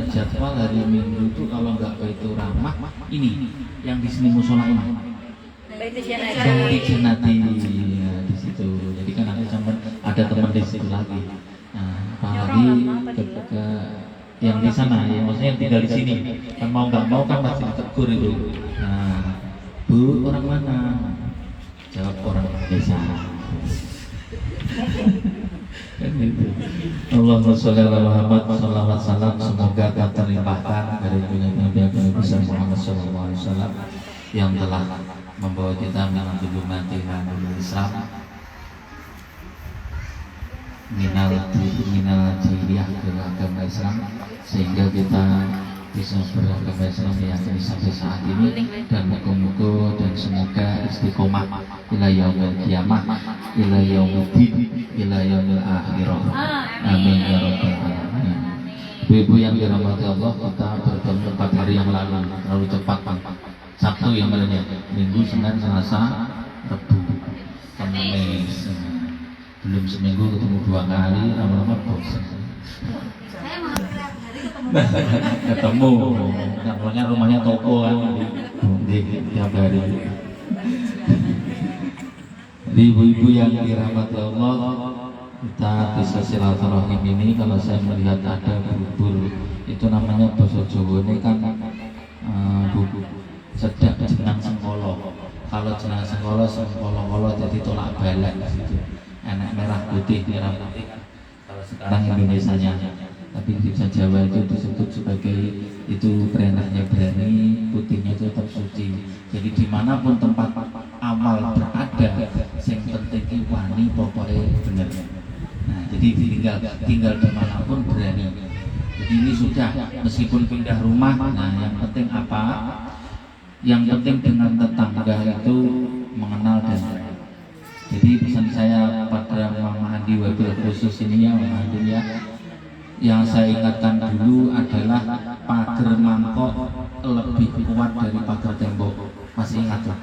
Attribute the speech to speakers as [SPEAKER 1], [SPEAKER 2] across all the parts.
[SPEAKER 1] jadwal hari Minggu itu kalau nggak Baitur Rahmah ini yang di sini musola ini.
[SPEAKER 2] Baitur
[SPEAKER 1] Janati ya, di situ. Jadi kan ada teman di situ lagi. Nah, apalagi ketika yang di sana, ya maksudnya yang tinggal di sini, kan mau nggak mau kan pasti ditegur itu. Nah, Bu orang mana? Jawab orang desa. Kan gitu. Allahumma sholli ala Muhammad sallallahu alaihi wasallam. Semoga terlimpahkan dari Nabi besar Muhammad sallallahu alaihi wasallam yang telah membawa kita menuju mati agama Islam, minal jahiliyah ke agama Islam, sehingga kita bisa beragama Islam meyakini sampai saat ini, dan muka-muka dan semoga istiqomah ila yaumil qiyamah, ila yaumiddin, ila yaumil akhirah. Amin ya rabbal alamin. Ibu yang dirahmati Allah, kita bertemu 4 hari yang lalu, terlalu cepat Pak. Sabtu yang lainnya, Minggu, Senin, Selasa, Rabu, Kamis. Belum seminggu ketemu 2 kali, lama-lama bosan. Ketemu, namanya rumahnya toko kan di tiap hari. Jadi ibu-ibu yang dirahmati Allah, kita bisa silaturahim ini. Kalau saya melihat ada bubur, itu namanya bahasa Jawa ini kan bubur sedak jenang sengkolo. Kalau jenang sengkolo, sengkolo jadi tolak balik gitu. Enak merah putih, merah putih. Kalau sekarang Indonesianya, tapi di bahasa Jawa itu disebut sebagai itu perenahnya berani, putihnya itu tetap suci. Jadi dimanapun tempat amal berada, yang penting wani pokoknya benar. Nah, jadi tinggal dimanapun berani. Jadi ini sudah, meskipun pindah rumah, nah yang penting apa? Yang penting dengan tetangga itu mengenal dan jadi pesan saya pada Mama Andi wabil khusus ini ya Mama Andi ya, yang saya ingatkan dulu adalah pagar mangkok lebih kuat dari pagar tembok. Masih ingat lah?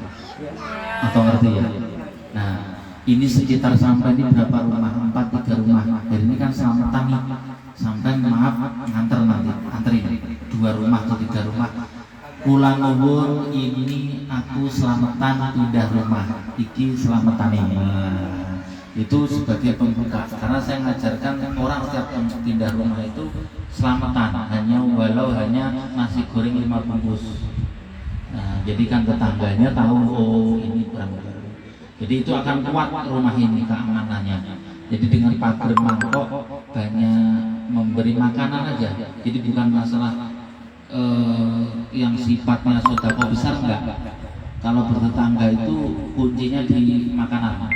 [SPEAKER 1] Atau ngerti ya? Nah, ini sekitar sampai ini berapa rumah? 3 rumah. Jadi ini kan selamatan nih. Sampai maaf nganter nanti, anterin 2 rumah atau 3 rumah. Kula nuwun ini aku selamatan pindah rumah. Iki selamatan ini. Itu sebagai pembuka, karena saya mengajarkan orang setiap pindah rumah itu selamatan, hanya walau hanya nasi goreng 5 bungkus. Nah, jadi kan tetangganya tahu oh ini barang baru. Jadi itu akan kuat rumah ini keamanannya. Jadi dengan pagar mangkok banyak memberi makanan aja. Jadi bukan masalah yang sifatnya sedekah besar enggak. Kalau bertetangga itu kuncinya di makanan.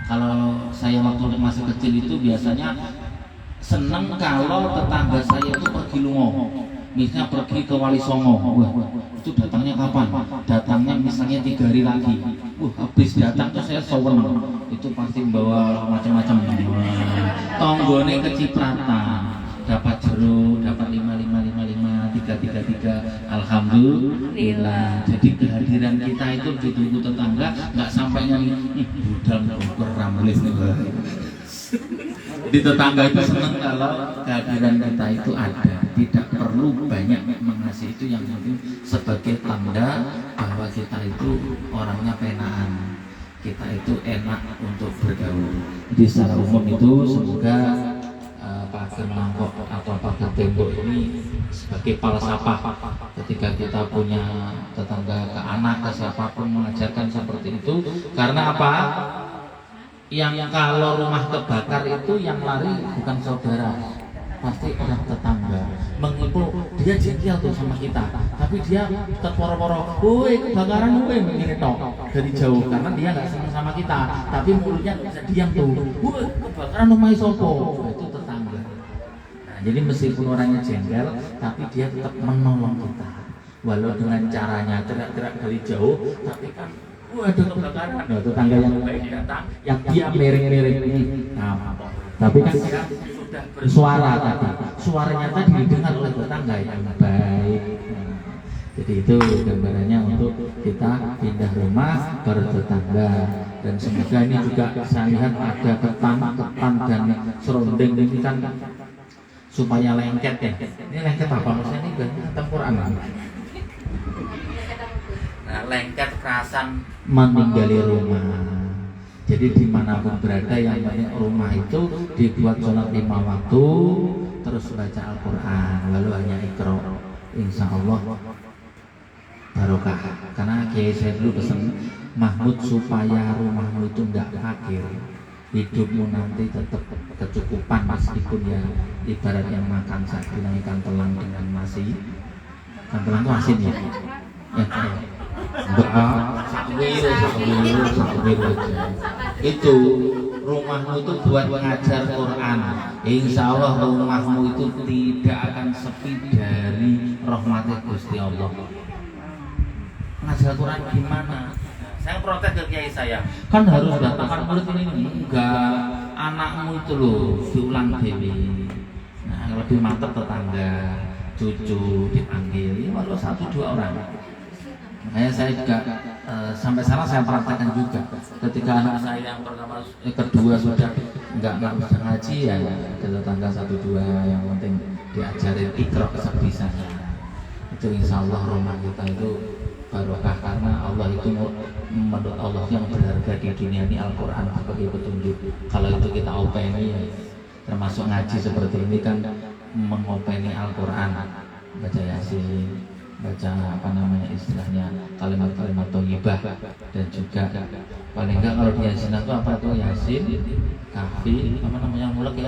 [SPEAKER 1] Kalau saya waktu masih kecil itu biasanya seneng kalau tetangga saya itu pergi lungo, misalnya pergi ke Wali Songo. Wah, itu datangnya kapan? Datangnya misalnya 3 hari lagi. Habis datang tuh saya sowen, itu pasti membawa macam-macam. Tonggone kecipratan, dapat jeruk, dapat 5, 3, 3. Alhamdulillah. Jadi kehadiran kita itu ditunggu tetangga, nggak sampai nyanyi budal bongkor ramlis nih. Di tetangga itu senang kalau kehadiran kita itu ada, tidak perlu banyak mengasih, itu yang penting sebagai tanda bahwa kita itu orangnya penaan, kita itu enak untuk bergaul. Jadi secara umum itu semoga pagar mangkok atau pagar tembok ini sebagai falsafah ketika kita punya tetangga, ke anak, ke siapapun, mengajarkan seperti itu. Karena apa? Yang kalau rumah kebakar itu yang lari bukan saudara, pasti orang tetangga. Mengikut dia jengkel tuh sama kita, tapi dia tetap poro-poro, woi kebakaran woi begini toh dari jauh, karena dia nggak senang sama kita, tapi mulutnya nggak bisa diam tuh, woi kebakaran rumah sopo, itu tetangga. Nah, jadi meskipun orangnya jengkel, tapi dia tetap menolong kita, walau dengan caranya teriak-teriak dari jauh, tapi kan waduh kebakaran, nah, tetangga yang baik datang, yang dia miring-miring ini, nah, tapi kan dia sudah bersuara tadi, suaranya tadi didengar oleh tetangga yang baik. Nah, jadi itu gambarannya untuk kita pindah rumah bertetangga, dan semoga ini juga saya lihat ada ketan dan serundeng ini kan supaya lengket ya. Ini lengket apa maksudnya? Ini berarti khatam Quran. Nah, lengket kerasan meninggali rumah. Jadi dimanapun berada yang penting rumah itu dibuat sholat 5 waktu, terus baca Al-Quran, lalu hanya ikro. Insya Allah barokah. Karena Kiai saya dulu pesan Mahmud supaya rumahmu itu enggak fakir, hidupmu nanti tetap kecukupan meskipun ya ibarat yang makan saat bilang ikan telang dengan nasi. Ikan telang itu asin ya. Sakwir aja. Itu rumahmu itu buat mengajar Quran. Insya Allah rumahmu itu tidak akan sepi dari rahmat Gusti Allah. Ngajar Quran gimana? Saya protes ke kiai saya. Kan harus datangkan murid ini. Enggak, anakmu itu loh diulang dewi. Nah, lebih mantap tetangga, cucu dipanggil. Ya walau 1-2 orang. Makanya saya juga sampai sekarang saya praktekkan juga. Ketika anak saya yang pertama, kedua sudah enggak bisa ngaji ya, ada tetangga 1-2 yang penting diajarin ikro sebisanya. Itu insya Allah rumah kita itu barokah karena Allah itu menurut Allah yang berharga di dunia ini Al-Quran sebagai petunjuk. Kalau itu kita openi ya, termasuk ngaji seperti ini kan mengopeni Al-Quran, baca Yasin, baca apa namanya istilahnya kalimat-kalimat thayyibah, dan juga paling enggak kalau di Yasin itu apa itu Yasin, Kahfi, apa namanya mulek ya,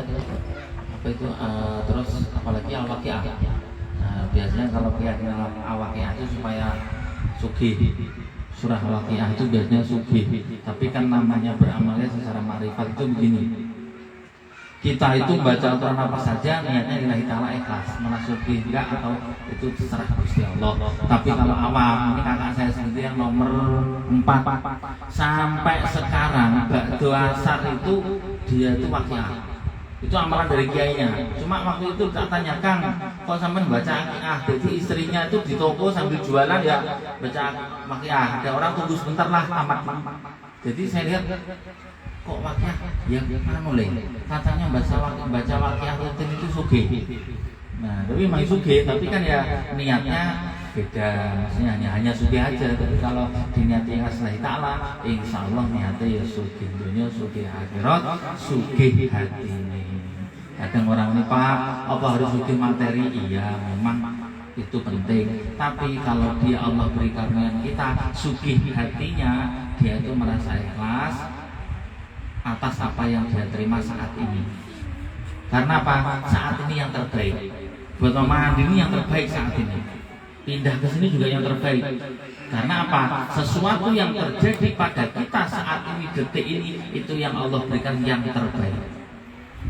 [SPEAKER 1] apa itu terus apalagi Al-Waqiah. Nah, biasanya kalau keyakinan Al-Waqiah itu supaya sugih, surah Al-Waqiah itu biasanya sugih, tapi kan namanya beramalnya secara makrifat itu begini. Kita itu baca Al-Quran apa saja niatnya lillahi ta'ala ikhlas, mana sugih enggak atau itu terserah Gusti Allah. Tapi kalau awam, ini kakak saya sendiri yang nomor 4 sampai sekarang ba'da asar itu dia itu Waqiah. Itu amalan dari kiainya. Cuma waktu itu tak tanya, Kang, kok sampean baca Waqiah? Jadi istrinya itu di toko sambil jualan ya baca Waqiah. Ada orang tunggu sebentar lah tamat. Jadi saya lihat kok Waqiah ya anu le. Katanya baca Waqiah rutin itu sugih. Nah, tapi memang sugih, tapi kan ya niatnya beda. Maksudnya hanya sugih aja. Tapi kalau diniati lillahi ta'ala, insyaallah niatnya ya sugih dunia, sugih akhirat, sugih hati ini. Kadang orang ini, Pak, apa harus sugih materi? Iya, memang itu penting. Tapi kalau dia Allah beri karunia kita sugih hatinya, dia itu merasa ikhlas atas apa yang dia terima saat ini. Karena apa? Saat ini yang terbaik. Buat Mama Andini yang terbaik saat ini. Pindah ke sini juga yang terbaik. Karena apa? Sesuatu yang terjadi pada kita saat ini, detik ini, itu yang Allah berikan yang terbaik.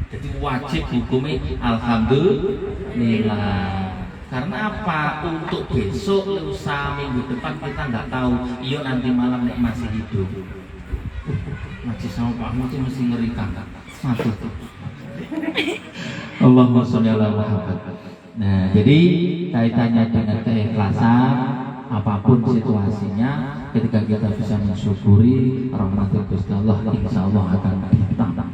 [SPEAKER 1] Jadi wajib hukumi alhamdulillah. Karena apa? Untuk besok, lusa, minggu depan kita nggak tahu. Iyo nanti malam nek masih hidup. Ngaji sama Pak Ahmad itu mesti ngerikan. Mati. Allahumma sholli ala Muhammad. Nah, jadi kaitannya dengan keikhlasan, apapun situasinya, ketika kita bisa mensyukuri rahmat Gusti Allah, insya Allah akan ditambah.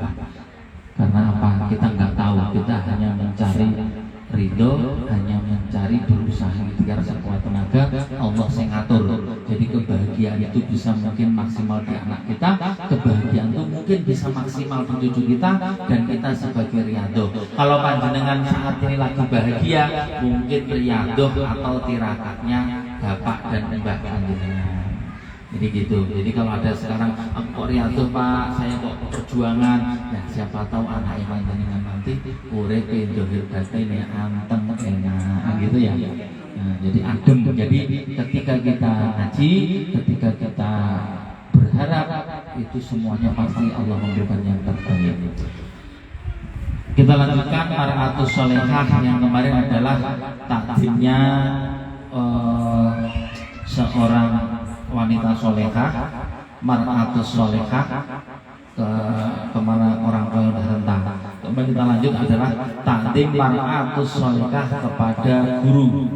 [SPEAKER 1] Karena apa? Kita nggak tahu, kita hanya mencari ridho, hanya mencari berusaha ikhtiar sekuat tenaga, Allah yang ngatur. Jadi kebahagiaan itu bisa mungkin maksimal di anak kita, kebahagiaan itu mungkin bisa maksimal di cucu kita, dan kita sebagai riyadho. Kalau panjenengan saat ini lagi bahagia, mungkin riyadho atau tirakatnya bapak dan mbak panjenengan. Jadi gitu. Jadi kalau ada sekarang kok riyadho Pak, saya kok perjuangan, nah siapa tahu anak yang panjenengan nanti urepe dohir batin ya anteng enak gitu ya. Nah, jadi adem. Jadi ketika kita ngaji, ketika kita berharap, itu semuanya pasti Allah memberikan yang terbaik. Kita lanjutkan mar'atus sholihah yang kemarin adalah takdimnya seorang wanita solehah, mar'atus solehah kemana orang tua yang rentang. Kemudian kita lanjut adalah takdim mar'atus solehah kepada guru.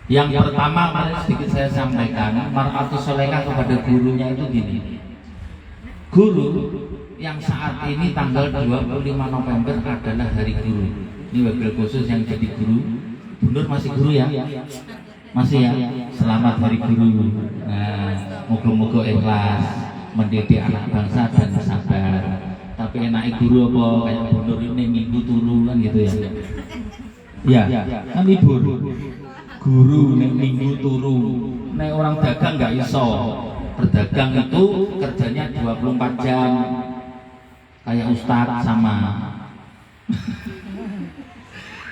[SPEAKER 1] Yang pertama, mari sedikit saya sampaikan, mar'atus solehah kepada gurunya itu gini. Guru yang saat ini tanggal 25 November adalah Hari Guru. Ini wakil khusus yang jadi guru. Bu Nur masih guru ya? Masih ya? Selamat Hari Guru. Nah, moga-moga ikhlas mendidik anak bangsa dan sabar. Tapi enaknya guru apa kayak Bu Nur ini minggu turu kan gitu ya? Ya, kan libur. Guru nek minggu turu. Nek orang dagang nggak iso. Berdagang itu kerjanya 24 jam. Kayak ustadz sama.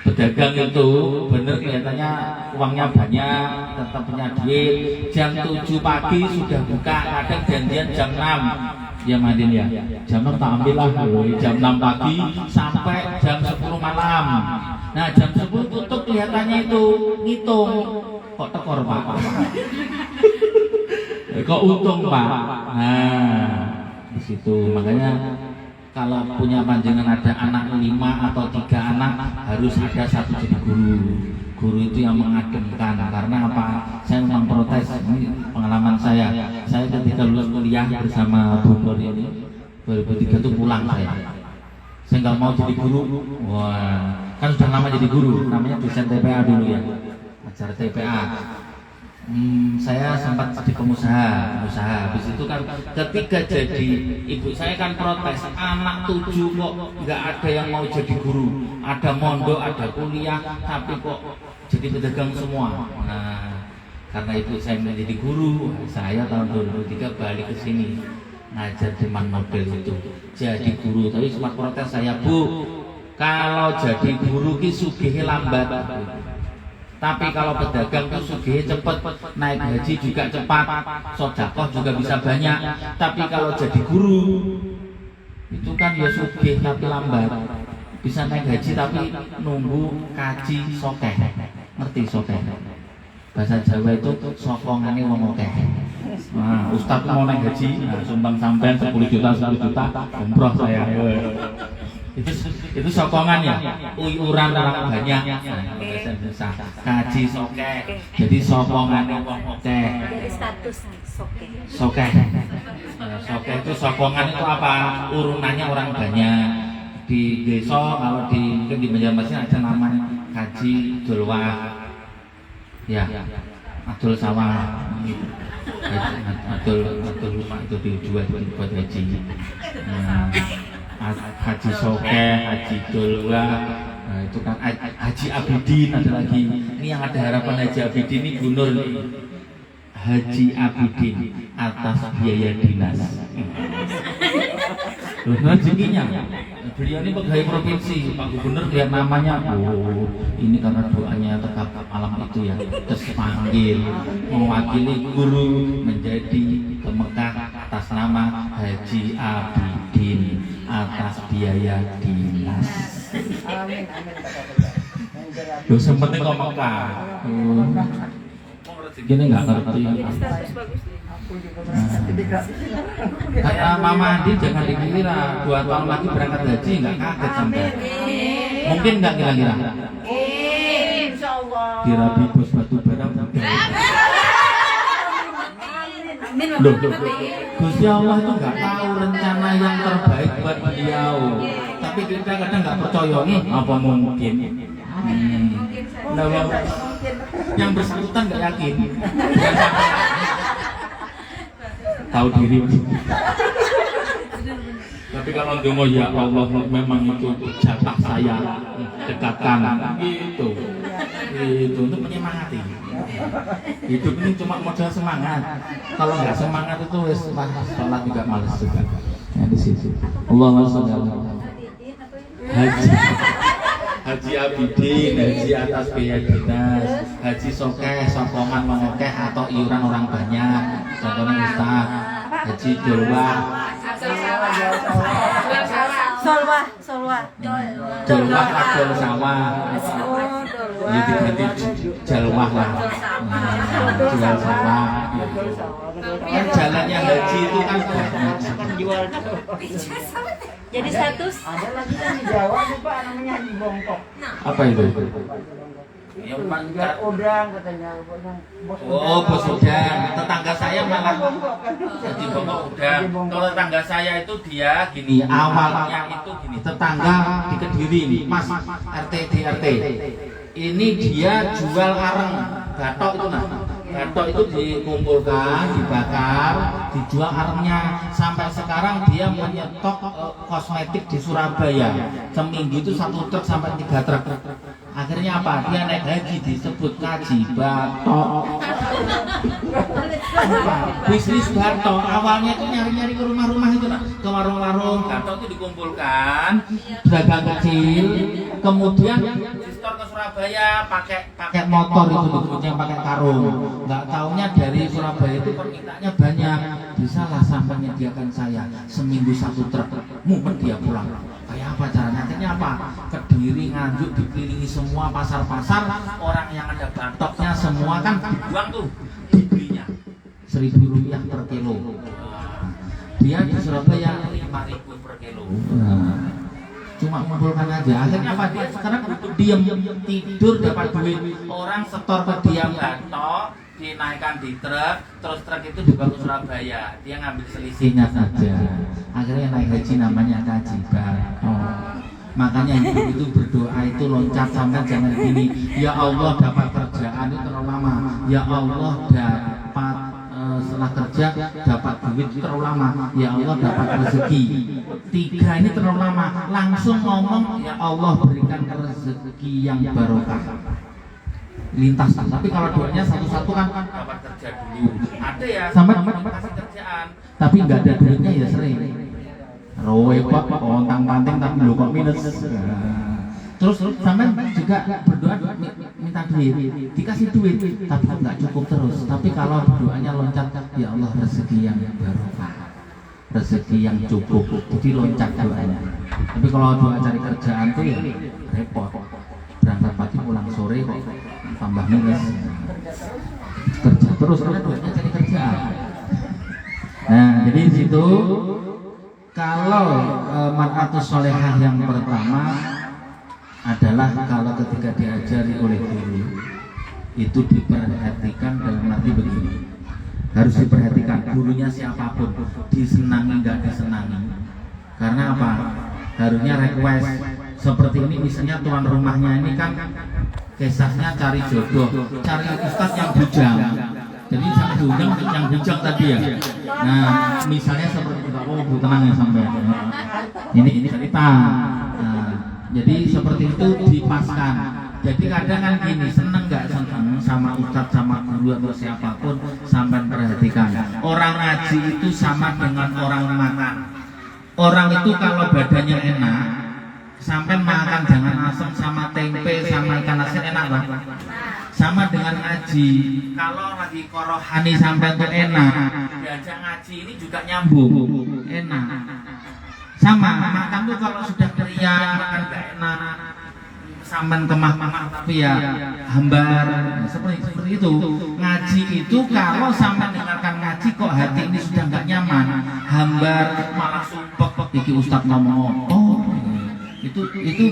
[SPEAKER 1] Pedagang itu bener kelihatannya uangnya banyak, tetap punya duit. Jam 7 pagi sudah buka, kadang janjian jam 6. Ya Madin ya, jam 6 tak ambil lah, jam 6 pagi sampai jam 10 malam. Nah jam 10 tutup kelihatannya itu ngitung. Kok tekor Pak? Kok untung Pak? Nah di situ makanya kalau punya panjenengan ada anak 5 atau 3 anak harus ada satu jadi guru. Guru itu yang mengademkan. Karena apa? Saya memang protes. Ini pengalaman saya. Saya ketika lulus kuliah bersama Bu Nur ini 2003 itu pulang saya. Saya nggak mau jadi guru. Wah, kan sudah lama jadi guru. Namanya dosen TPA dulu ya. Ajar TPA. Saya sempat jadi pengusaha. Habis itu kan ketika jadi ibu saya kan protes, anak 7 kok nggak ada yang mau jadi guru, ada mondok, ada kuliah, tapi kok jadi pedagang semua. Nah, karena itu saya menjadi guru. Saya tahun 2003 balik ke sini ngajar teman model itu, jadi guru. Tapi sempat protes saya, Bu, kalau jadi guru ki sugih lambat. Tapi kalau pedagang itu sugih cepet, naik haji juga cepat, sedekah juga bisa banyak. Tapi kalau jadi guru itu kan ya sugih tapi lambat. Bisa naik haji tapi nunggu kaji sokeh. Ngerti sokeh? Bahasa Jawa itu sokongane wong akeh. Nah, Ustadz mau naik haji, nah, sumbang sampean 10 juta, umroh saya. Itu sokongan ya, uyuran orang banyak. Nah, bahasa Indonesia kaji sokeh, jadi sokongannya wong akeh.
[SPEAKER 2] Status sokeh.
[SPEAKER 1] Sokeh itu sokongan itu apa? Urunannya orang banyak. Di desa kalau di Banjarmasin ada namanya kaji dolwah. Ya, adol sawah. Adol rumah itu dijual buat haji. Nah, haji sokeh, haji dolwah, nah, itu kan haji abidin ada lagi. Ini yang ada harapan haji abidin ini Bu Nur nih. Haji abidin atas biaya dinas. Loh, rezekinya. Beliau ini pegawai provinsi, Pak Gubernur lihat namanya, oh ini karena doanya tetap malam itu ya, terus panggil mewakili guru menjadi ke Mekah atas nama Haji Abidin atas biaya dinas.
[SPEAKER 3] Amin.
[SPEAKER 1] Loh sempetnya kok Mekah. Gini nggak ngerti. Kata Mama Andi jangan dikira 2 tahun lagi berangkat haji nggak kaget sampai. Mungkin nggak kira-kira?
[SPEAKER 2] Insyaallah.
[SPEAKER 1] Dirabi bos batu bara. Loh, Gusti Allah itu nggak tahu rencana yang terbaik buat beliau. Tapi kita kadang nggak percaya nih apa mungkin. Nah, yang bersangkutan nggak yakin. Tahu diri. Tapi kalau dongo ya Allah memang itu jatah saya dekatkan gitu. Itu untuk menyemangati. Hidup ini cuma modal semangat. Kalau nggak semangat itu wes sholat juga males juga. Ya di situ. Allahumma sholli ala Haji. Haji Abidin, haji atas biaya dinas, haji sokeh, sokongan mengokeh atau iuran orang banyak. Contohnya Ustaz, haji dolwah, dolwah adol sawah, ya diganti jalwah lah, jual sawah. Kan jalannya haji itu kan banyak.
[SPEAKER 2] Jadi status
[SPEAKER 3] Ada lagi yang di Jawa nih Pak namanya Haji Bongkok.
[SPEAKER 1] Apa itu? Ya,
[SPEAKER 3] Enggak udang katanya.
[SPEAKER 1] Oh, bos udang. Tetangga saya malah jadi bongkok udang. Kalau tetangga saya itu dia gini, awalnya itu gini, tetangga di Kediri, Mas RT di RT. Ini dia jual areng gatok itu nah. Gatok itu dikumpulkan, dibakar, dijual arengnya. Sampai sekarang dia menyetok kosmetik di Surabaya. Seminggu itu 1 truk sampai 3 truk. Akhirnya apa? Dia naik haji disebut kaji batok. Bisnis batok awalnya itu nyari-nyari ke rumah-rumah itu nah. Ke warung-warung. Batok itu dikumpulkan, pedagang kecil, kemudian distor ke Surabaya pakai motor itu dikumpulnya pakai karung. Nggak taunya dari Surabaya itu permintaannya banyak. Bisalah sampai menyediakan saya seminggu 1 truk. Mumet dia pulang. Kayak apa caranya? Akhirnya apa? Kediri, Nganjuk dikelilingi semua pasar-pasar. Orang yang ada batoknya semua kan dibuang tuh, dibelinya Rp1.000 per kilo. Dia di Surabaya 5.000 per kilo. Cuma mengumpulkan aja. Akhirnya apa? Dia sekarang diam tidur dapat duit. Orang setor ke dia batok, dinaikkan di truk, terus truk itu dibawa ke Surabaya. Dia ngambil selisihnya saja. Akhirnya naik haji namanya kaji batok. Makanya hidup itu berdoa itu loncat sampai jangan gini. Ya Allah dapat kerjaan itu terlalu lama. Ya Allah dapat setelah kerja dapat duit terlalu lama. Ya Allah dapat rezeki 3 ini terlalu lama. Langsung ngomong ya Allah berikan rezeki yang barokah. Lintas. Tapi kalau doanya satu-satu kan dapat kerja dulu. Ada ya sampai dapat kerjaan. Tapi nggak ada duitnya ya sering. Rowe kok ontang-panting tapi lo kok minus. Terus sampai juga berdoa minta duit, dikasih duit, tapi nggak cukup terus. Tapi kalau doanya loncat, ya Allah rezeki yang barokah, rezeki yang cukup, jadi loncat doanya. Tapi kalau doa cari kerjaan tuh ya repot. Berangkat pagi pulang sore kok tambah minus. Kerja terus karena doanya cari kerjaan. Nah jadi di situ. Kalau mar'atus solehah yang pertama adalah kalau ketika diajari oleh guru itu diperhatikan dalam arti begini, harus diperhatikan gurunya siapapun, disenangi nggak disenangi. Karena apa? Harusnya request seperti ini. Misalnya tuan rumahnya ini kan kisahnya cari jodoh, cari ustadz yang bujang. Jadi sampai diundang yang bujang tadi ya. Nah, misalnya seperti itu, oh Bu tenang ya sampai. Ini cerita. Nah, jadi seperti itu dipaskan. Jadi kadang kan gini, seneng nggak seneng sama ustadz, sama guru atau siapapun, sampai perhatikan. Orang ngaji itu sama dengan orang makan. Orang itu kalau badannya enak, sampai makan jangan asam sama tempe sama ikan asin enak banget. Sama dengan ngaji, kalau lagi korohani sampai tuh enak, diajak ngaji ini juga nyambung, enak. Sama makan tuh kalau sudah teriak makan gak enak, sampai kemah-kemah tapi ya hambar, seperti itu. Ngaji itu kalau sampai dengarkan ngaji kok hati ini sudah nggak nyaman, hambar malah sumpek, iki ustadz ngomong oh, itu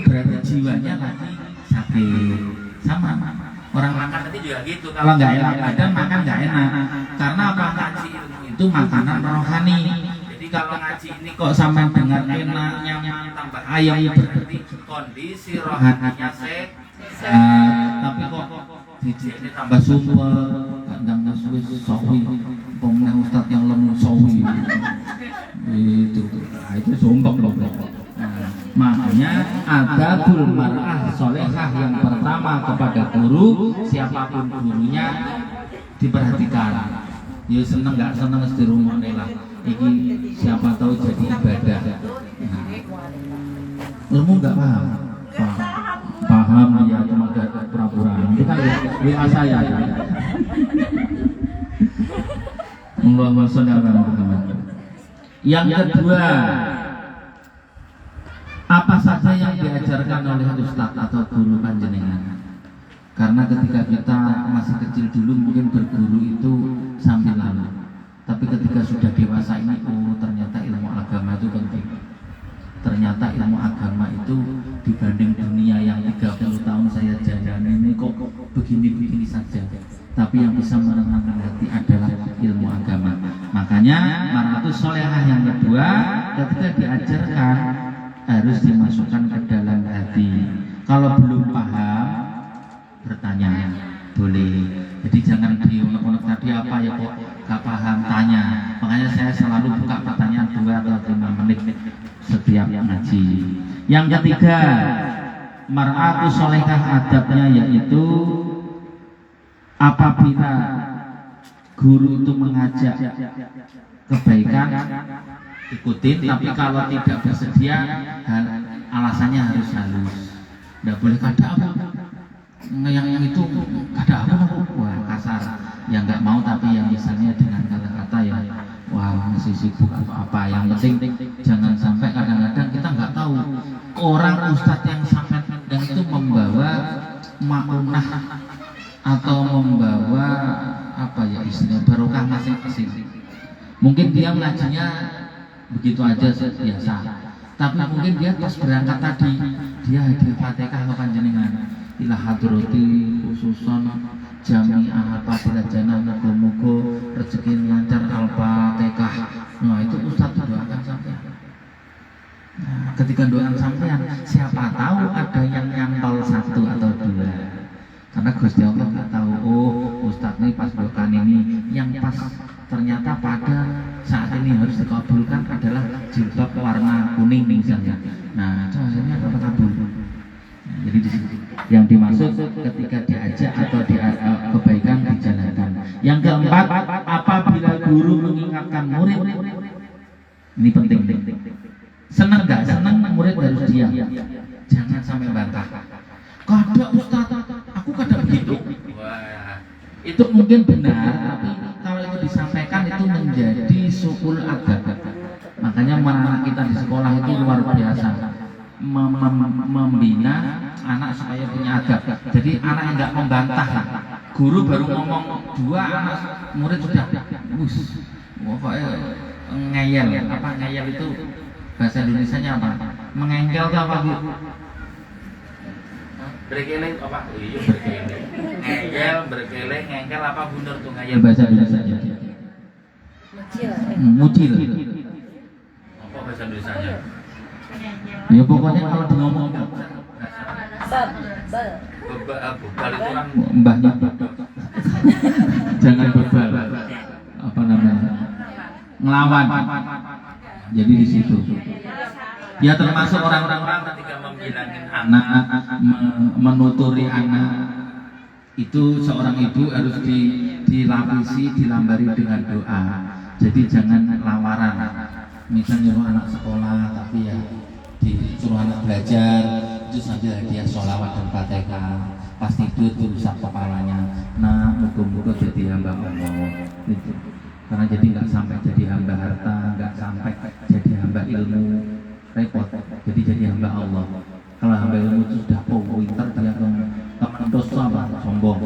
[SPEAKER 1] berarti jiwanya lagi sakit. Sama orang makan tadi juga gitu, kalau nggak enak badan makan nggak enak. Karena apa? Ngaji itu makanan rohani. Jadi kalau ngaji ini kok sampai dengar enak, nyaman, tambah ayam, berarti kondisi rohaninya sehat. Tapi kok ini tambah super, kadang nasuis sawi, pemenang ustadz yang lemu sawi. Itu sombong loh. Makanya adabul mar'ah solehah yang pertama kepada guru, siapapun gurunya diperhatikan. Ya seneng nggak seneng di rumah lah. Iki siapa tahu jadi ibadah. Ilmu nggak paham? Paham ya, cuma pura-pura. Itu kan WA saya. Allahumma sholli ala Muhammad. Yang kedua, apa saja yang diajarkan oleh ustadz atau guru panjenengan? Karena ketika kita masih kecil dulu mungkin berguru itu sambil lalu, tapi ketika sudah dewasa ini, oh ternyata ilmu agama itu penting. Ternyata ilmu agama itu dibanding dunia yang 30 tahun saya jalani ini kok begini-begini saja. Tapi yang bisa menenangkan hati adalah ilmu agama. Makanya mar'atus sholihah yang kedua ketika diajarkan harus dimasukkan ke dalam hati. Kalau belum paham bertanya boleh. Jadi jangan diunek-unek tadi apa ya kok gak paham, tanya. Makanya saya selalu buka pertanyaan 2 atau 5 menit setiap ngaji. Yang ketiga, mar'atus sholihah adabnya yaitu apabila guru itu mengajak kebaikan ikutin, tapi kalau tidak bersedia alasannya harus halus. Tidak boleh kada apa yang itu kada apa, wah kasar, yang nggak mau, tapi yang misalnya dengan kata-kata ya wah masih sibuk apa. Yang penting jangan sampai kadang-kadang kita nggak tahu orang ustadz yang sampai dan itu membawa maunah atau membawa apa ya istilah barokah masing-masing. Mungkin dia ngajinya begitu aja biasa, tapi mungkin dia pas berangkat tadi dia hadiah Fatihah ke panjenengan ila hadrati khususon jami'ah apabila janah muga-muga rezeki lancar al-Fatihah. Nah itu Ustaz doakan sampean. Nah, ketika doakan sampean siapa tahu ada yang nyantol 1 atau 2. Karena Gusti Allah nggak tahu, oh Ustadz ini pas doakan ini yang pas ternyata pada saat ini harus dikabulkan adalah jilbab warna kuning misalnya. Nah itu hasilnya apa kabul. Nah, jadi di situ yang dimaksud ketika diajak atau kebaikan dijalankan. Yang keempat, apabila guru mengingatkan murid, ini penting. Senang nggak senang murid harus diam, jangan sampai bantah. Kada Ustadz, aku kada begitu. Wah, itu mungkin benar, tapi kalau itu disampaikan itu menjadi suul adab. Makanya anak kita di sekolah itu luar biasa membina anak supaya punya adab. Jadi anak yang nggak membantah, guru baru ngomong 2 anak murid sudah, pokoknya ngeyel. Apa ngeyel itu bahasa Indonesianya apa? Mengengkel itu apa Bu? Berkeleng apa? Iya berkeleng. Ngeyel, berkeleng, ngengkel apa bener tuh ngeyel bahasa Indonesia? Mucil. Apa bahasa Indonesianya? Ya pokoknya kalau di ngomong bebal itu kan mbahnya. Jangan bebal. Apa namanya? Ngelawan. Jadi di situ. Ya termasuk orang-orang ketika membilangin anak, menuturi anak itu seorang ibu harus dilapisi, dilambari dengan doa. Jadi jangan lawaran. Misalnya anak sekolah tapi ya disuruh anak belajar itu sambil hadiah sholawat dan Fatihah, pas tidur rusak kepalanya. Nah, muka-muka jadi hamba Allah gitu. Karena jadi nggak sampai jadi hamba harta, nggak sampai jadi hamba ilmu, repot. Jadi hamba Allah. Kalau hamba ilmu itu sudah pintar, dia teman dosa apa sombong.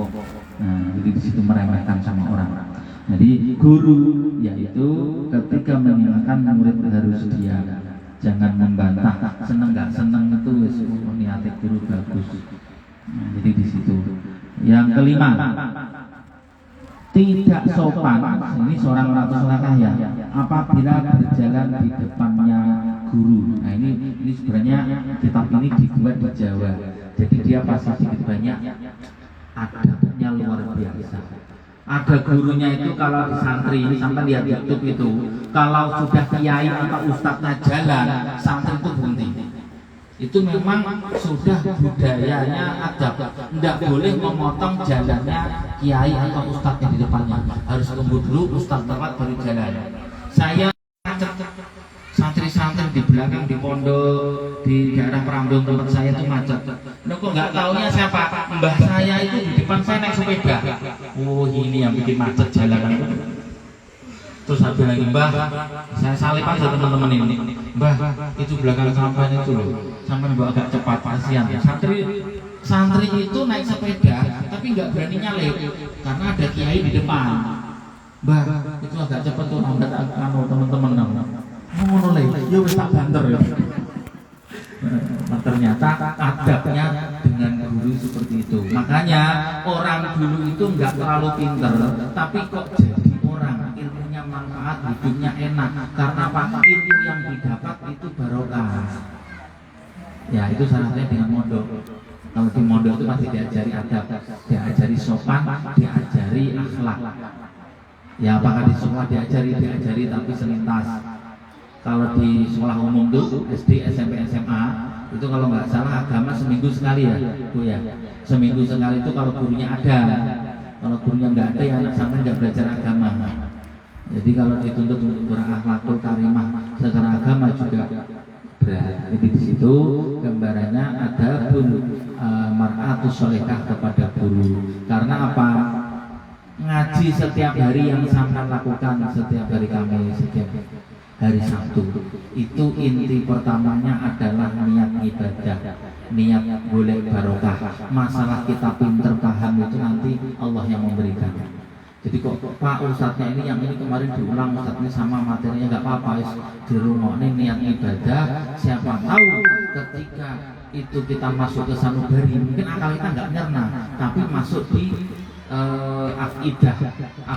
[SPEAKER 1] Nah, jadi di situ meremehkan sama orang. Jadi guru yaitu ketika mengingatkan murid harus diam, jangan membantah. Seneng nggak seneng itu niatnya guru bagus. Nah, jadi di situ. Yang kelima, tidak sopan. Ini seorang ratus langkah ya. Apabila berjalan di depannya guru. Nah ini sebenarnya kitab ini dibuat di Jawa. Jadi dia pasti sedikit banyak adabnya luar biasa. Ada gurunya itu kalau di santri ini sampai lihat YouTube itu, kalau sudah kiai atau ustadznya jalan, santri itu berhenti. Itu memang sudah budayanya adab. Tidak boleh memotong jalannya kiai atau ustadznya di depannya. Harus tunggu dulu ustadz lewat baru jalan. Saya santri-santri di belakang di pondok di daerah Perambung tempat saya itu macet. Loh kok nggak taunya siapa? Mbah saya itu di depan saya naik sepeda. Oh ini yang bikin macet jalanan. Terus saya bilang, Mbah, saya salip aja teman-teman ini. Mbah, itu belakang sampai itu loh, sampai bawa agak cepat, kasihan. Santri itu naik sepeda, tapi nggak berani nyalip karena ada kiai di depan. Mbah, itu agak cepat tuh, lambat kamu teman-teman kamu. Ngono le, yo wis tak banter ya. Nah, ternyata adabnya dengan guru seperti itu. Makanya orang dulu itu nggak terlalu pinter, tapi kok jadi orang, ilmunya manfaat, hidupnya enak. Karena apa? Ilmu yang didapat itu barokah. Ya itu syaratnya dengan mondok. Kalau di mondok itu pasti diajari adab, diajari sopan, diajari akhlak. Ya apakah di sekolah diajari tapi selintas. Kalau di sekolah umum tuh SD, SMP, SMA itu kalau nggak salah agama seminggu sekali ya, Bu ya. Seminggu sekali itu kalau gurunya ada. Kalau gurunya nggak ada ya anak sampai nggak belajar agama. Jadi kalau dituntut untuk berakhlakul karimah secara agama juga berat. Jadi di situ gambarannya ada mar'atus sholihah kepada guru. Karena apa? Ngaji setiap hari yang sampai lakukan setiap hari kami setiap hari Sabtu itu inti pertamanya adalah niat ibadah, niat boleh barokah. Masalah kita pinter paham itu nanti Allah yang memberikan. Jadi kok Pak Ustadznya ini yang ini kemarin diulang Ustadznya sama materinya nggak apa-apa di rumah ini niat ibadah. Siapa tahu ketika itu kita masuk ke sanubari mungkin akal kita nggak nyerna tapi masuk di akidah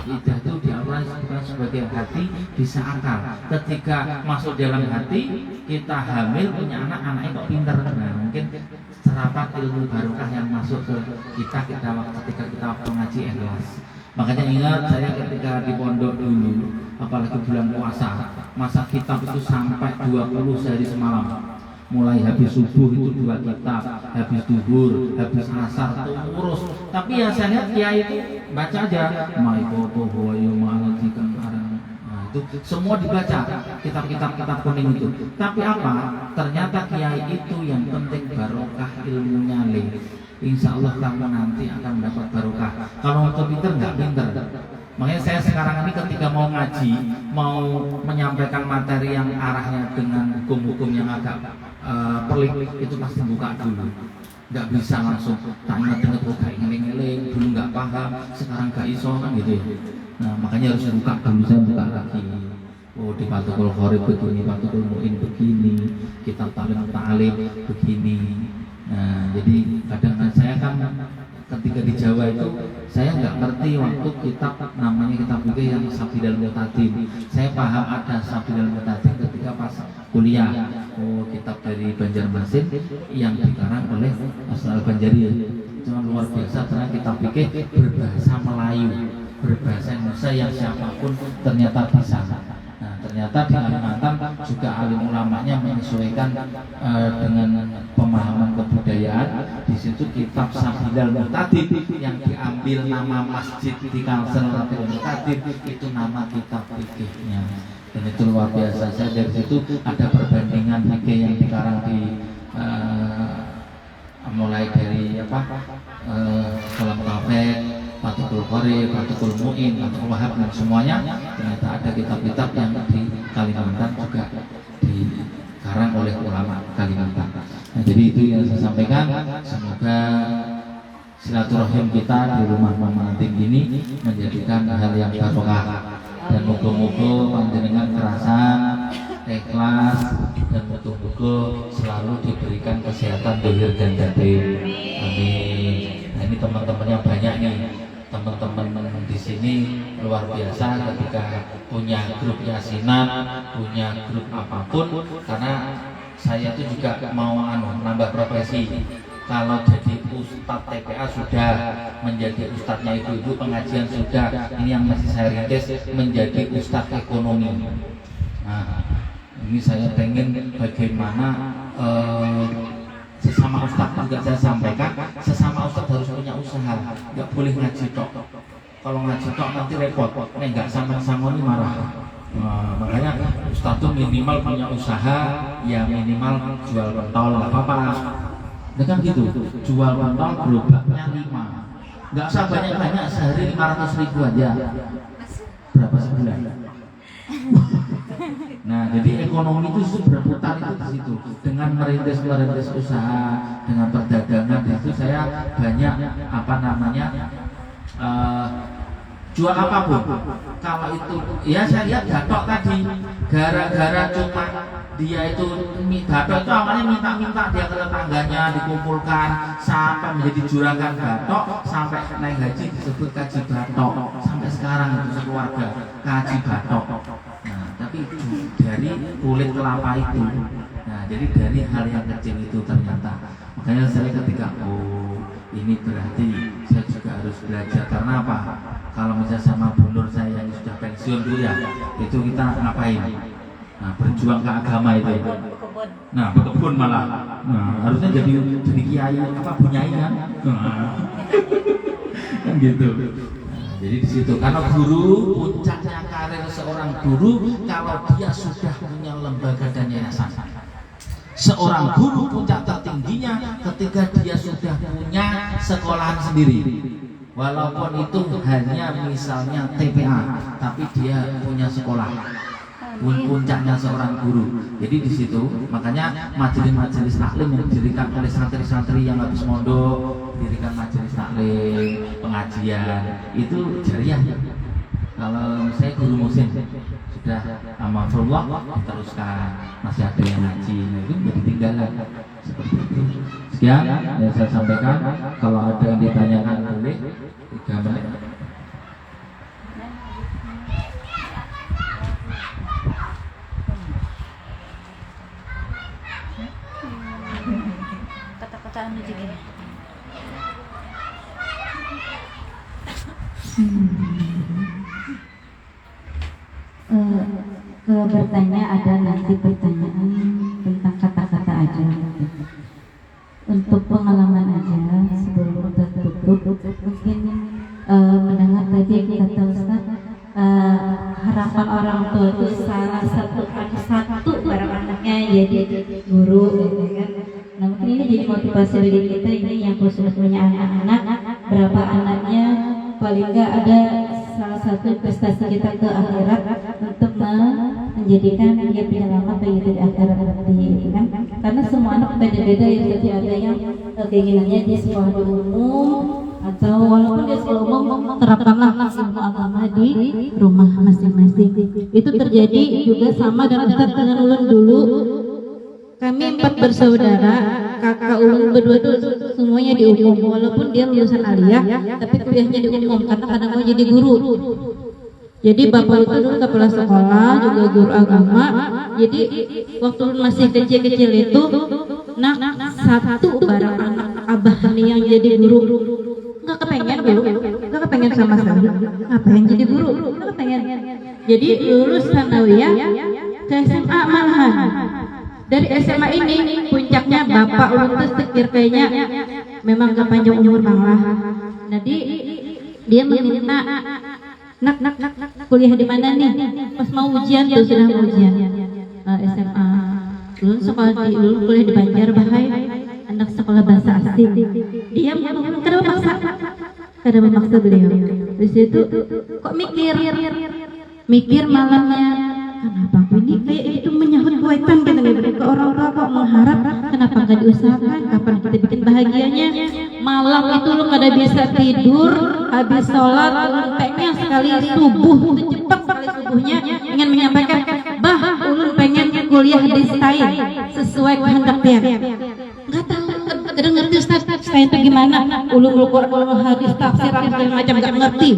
[SPEAKER 1] itu diartikan sebagai hati bisa akal. Ketika masuk dalam hati kita hamil punya anaknya kok pinter. Nah mungkin serapat ilmu barokah yang masuk ke kita ketika kita mengaji ikhlas. Makanya ingat saya ketika di pondok dulu, apalagi bulan puasa, masa kitab itu sampai 20 sehari semalam. Mulai habis subuh itu 2 kitab, habis duhur, habis asar itu urus. Tapi ya saya lihat kiai itu baca aja, nah, itu semua dibaca kitab kuning itu. Tapi apa? Ternyata kiai itu yang penting barokah ilmunya Insya Allah kamu nanti akan mendapat barokah. Kalau untuk pinter nggak pinter. Makanya saya sekarang ini ketika mau ngaji, mau menyampaikan materi yang arahnya dengan hukum-hukum yang agak pelik, itu pasti buka dulu. Nggak bisa langsung tak ingat-ingat, oh gak ngeling-ngeling, dulu nggak paham, sekarang gak iso kan gitu ya. Nah makanya harus buka dulu, saya buka lagi. Oh di Fathul Qorib begini, Fathul Mu'in begini, kitab Ta'lim begini. Nah jadi kadang saya kan ketika di Jawa itu saya nggak ngerti waktu kitab namanya kitab fikih yang Sabidal Mu'tadim. Saya paham ada Sabidal Mu'tadim ketika pas kuliah. Oh kitab dari Banjarmasin yang dikarang oleh Asal Banjari. Itu luar biasa karena kitab fikih berbahasa Melayu, berbahasa Indonesia yang siapapun ternyata bisa. Nah ternyata di Kalimantan juga alim ulamanya menyesuaikan dengan pemahaman kebudayaan. Di situ kitab Sabidal Mu'tadim yang diambil nama masjid di Kalsel Sabidal Mu'tadim itu nama kitab fikihnya. Dan itu luar biasa. Saya dari situ ada perbandingan fikih yang dikarang di mulai dari Salam Tafek, Fathul Qorib, Fathul Mu'in, Fathul Wahab dan semuanya. Ternyata ada kitab-kitab yang di Kalimantan juga dikarang oleh ulama Kalimantan. Nah, jadi itu yang saya sampaikan. Semoga silaturahim kita di rumah Mama Anting ini menjadikan hal yang barokah. Dan moga-moga panjenengan kerasan, ikhlas, dan moga-moga selalu diberikan kesehatan zahir dan batin. Amin. Nah, ini teman-temannya banyak nih. Teman-teman di sini luar biasa ketika punya grup yasinan, punya grup apapun. Karena saya itu juga mau nambah profesi. Kalau jadi ustadz TPA sudah, menjadi ustadznya ibu-ibu pengajian sudah, ini yang masih saya rintis menjadi ustadz ekonomi. Nah, ini saya pengen bagaimana sesama ustadz juga saya sampaikan, sesama ustadz harus punya usaha, nggak boleh ngaji tok. Kalau ngaji tok nanti repot, nggak sama-sama ini marah. Makanya ustadz tuh minimal punya usaha, ya minimal jual pentol, nggak apa-apa. Nah kan gitu, jual pentol gerobaknya 5. Nggak usah banyak-banyak, sehari 500.000 aja. Berapa sebulan? Nah, jadi ekonomi itu berputar itu di situ. Dengan merintis usaha, dengan perdagangan itu saya banyak jual apapun. Kalau itu, ya saya lihat Gatot tadi, gara-gara cuma dia itu Gatot itu awalnya minta-minta dia ke tetangganya dikumpulkan sampai menjadi juragan Gatot, sampai naik haji disebut Kaji Gatot, sampai sekarang itu sekeluarga Kaji Gatot. Nah, tapi dari kulit kelapa itu, nah jadi dari hal yang kecil itu ternyata, makanya saya ketika ini berarti saya juga harus belajar. Karena apa? Kalau misalnya sama Bu Nur saya yang sudah pensiun Bu ya, itu kita ngapain? Nah, berjuang ke agama itu. Nah, berkebun malah. Nah, harusnya jadi kiai apa bunyai kan? Nah, kan gitu. Nah, jadi di situ karena guru, puncaknya karir seorang guru kalau dia sudah punya lembaga dan yayasan. Seorang guru puncak tertingginya ketika dia sudah punya sekolahan sendiri. Walaupun itu hanya misalnya TPA, tapi dia punya sekolah. Puncaknya seorang guru. Jadi di situ makanya majelis-majelis taklim yang didirikan oleh santri-santri yang habis mondok, didirikan majelis taklim, pengajian, itu jariah. Kalau saya guru musim sudah amanullah diteruskan, masih ada yang ngaji, nah itu menjadi tinggalan seperti itu. Sekian yang saya sampaikan. Kalau ada yang ditanyakan boleh 3 menit.
[SPEAKER 2] Kata-kata anu juga.
[SPEAKER 4] Kalau bertanya ada nanti pertanyaan tentang kata-kata aja. Untuk pengalaman aja sebelum kita tutup, mungkin mendengar tadi kata Ustaz, harapan orang tua itu salah satu barang anaknya jadi guru, gitu kan. Nah mungkin ini jadi motivasi bagi kita ini yang khusus punya anak-anak, berapa anaknya paling nggak ada salah satu prestasi kita ke akhirat untuk menjadikan dia penyelamat bagi di akhirat nanti, kan? Karena semua anak beda-beda ya, jadi ada yang keinginannya di sekolah umum atau walaupun di sekolah umum terapkanlah ilmu agama di rumah masing-masing. Itu terjadi juga sama dan Ustaz dengan ulun dulu. Kami 4 bersaudara, kakak ulun berdua tuh semuanya di umum, walaupun dia lulusan aliyah, tapi kuliahnya di umum karena kadang mau jadi guru. Jadi bapak itu dulu kepala sekolah, juga guru agama. Jadi waktu masih kecil-kecil itu, nah satu barang anak abah nih yang jadi guru, nggak kepengen dulu, nggak kepengen sama sekali, ngapain jadi guru, nggak kepengen. Jadi lulus sanawiyah ke SMA malahan. Dari SMA ini puncaknya bapak ulun tuh sekir kayaknya memang gak panjang umur malah. Jadi dia meminta nak kuliah di mana nih? Pas mau ujian tuh sudah mau ujian SMA. Ulun sekolah di ulun kuliah di Banjarbahai, anak sekolah bahasa asing. Dia kenapa maksa? Karena memaksa beliau. Di situ kok mikir malamnya. Kenapa aku ini kayak itu menyahut kuetan kita nih ke orang tua kok mengharap kenapa nggak diusahakan kapan kita bikin bahagianya. Malam itu lu kada bisa tidur, habis sholat ulun pengen sekali subuh itu cepat sekali subuhnya ingin menyampaikan ulun pengen kuliah di STAI sesuai kehendak dia. Nggak tahu kadang ngerti Ustaz STAI itu gimana, ulun hadis tafsir segala macam nggak ngerti.